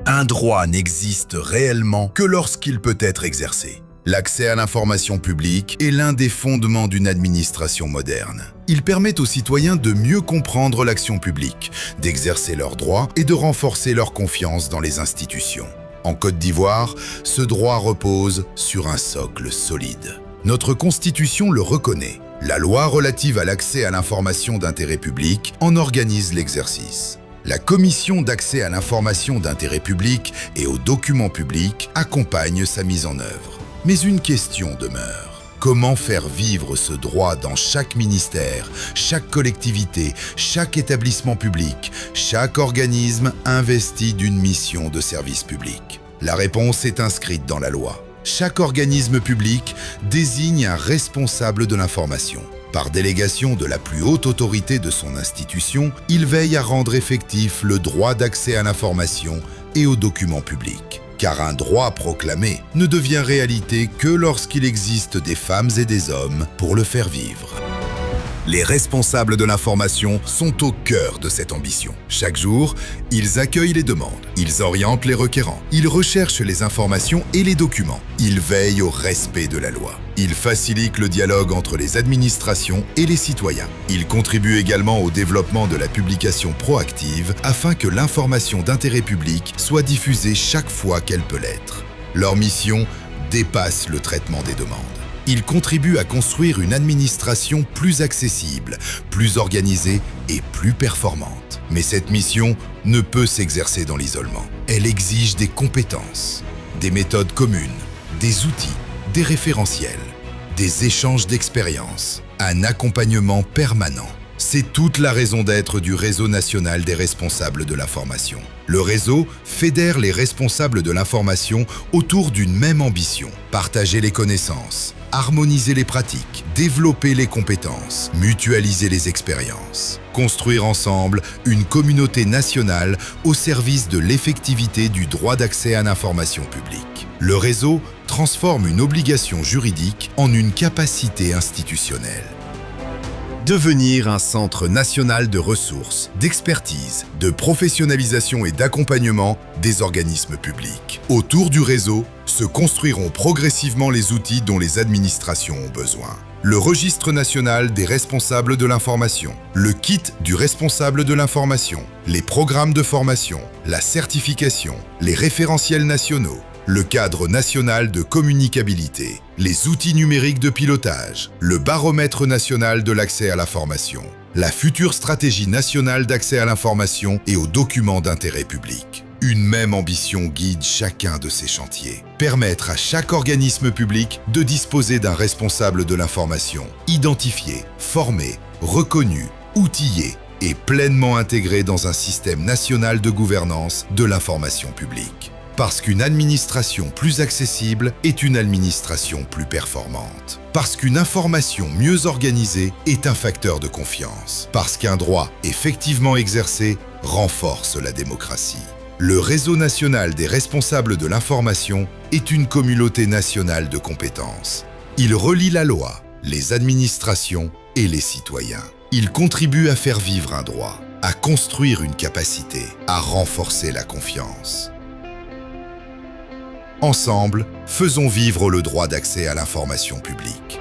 Un droit n'existe réellement que lorsqu'il peut être exercé. L'accès à l'information publique est l'un des fondements d'une administration moderne. Il permet aux citoyens de mieux comprendre l'action publique, d'exercer leurs droits et de renforcer leur confiance dans les institutions. En Côte d'Ivoire, ce droit repose sur un socle solide. Notre Constitution le reconnaît. La loi relative à l'accès à l'information d'intérêt public en organise l'exercice. La Commission d'accès à l'information d'intérêt public et aux documents publics accompagne sa mise en œuvre. Mais une question demeure. Comment faire vivre ce droit dans chaque ministère, chaque collectivité, chaque établissement public, chaque organisme investi d'une mission de service public? La réponse est inscrite dans la loi. Chaque organisme public désigne un responsable de l'information. Par délégation de la plus haute autorité de son institution, il veille à rendre effectif le droit d'accès à l'information et aux documents publics. Car un droit proclamé ne devient réalité que lorsqu'il existe des femmes et des hommes pour le faire vivre. Les responsables de l'information sont au cœur de cette ambition. Chaque jour, ils accueillent les demandes, ils orientent les requérants, ils recherchent les informations et les documents, ils veillent au respect de la loi. Ils facilitent le dialogue entre les administrations et les citoyens. Ils contribuent également au développement de la publication proactive afin que l'information d'intérêt public soit diffusée chaque fois qu'elle peut l'être. Leur mission dépasse le traitement des demandes. Ils contribuent à construire une administration plus accessible, plus organisée et plus performante. Mais cette mission ne peut s'exercer dans l'isolement. Elle exige des compétences, des méthodes communes, des outils, des référentiels, des échanges d'expériences, un accompagnement permanent. C'est toute la raison d'être du Réseau national des responsables de l'information. Le réseau fédère les responsables de l'information autour d'une même ambition: partager les connaissances, harmoniser les pratiques, développer les compétences, mutualiser les expériences, construire ensemble une communauté nationale au service de l'effectivité du droit d'accès à l'information publique. Le réseau transforme une obligation juridique en une capacité institutionnelle. Devenir un centre national de ressources, d'expertise, de professionnalisation et d'accompagnement des organismes publics. Autour du réseau se construiront progressivement les outils dont les administrations ont besoin. Le registre national des responsables de l'information, le kit du responsable de l'information, les programmes de formation, la certification, les référentiels nationaux, le cadre national de communicabilité, les outils numériques de pilotage, le baromètre national de l'accès à la formation, la future stratégie nationale d'accès à l'information et aux documents d'intérêt public. Une même ambition guide chacun de ces chantiers. Permettre à chaque organisme public de disposer d'un responsable de l'information, identifié, formé, reconnu, outillé et pleinement intégré dans un système national de gouvernance de l'information publique. Parce qu'une administration plus accessible est une administration plus performante. Parce qu'une information mieux organisée est un facteur de confiance. Parce qu'un droit effectivement exercé renforce la démocratie. Le Réseau national des responsables de l'information est une communauté nationale de compétences. Il relie la loi, les administrations et les citoyens. Il contribue à faire vivre un droit, à construire une capacité, à renforcer la confiance. Ensemble, faisons vivre le droit d'accès à l'information publique.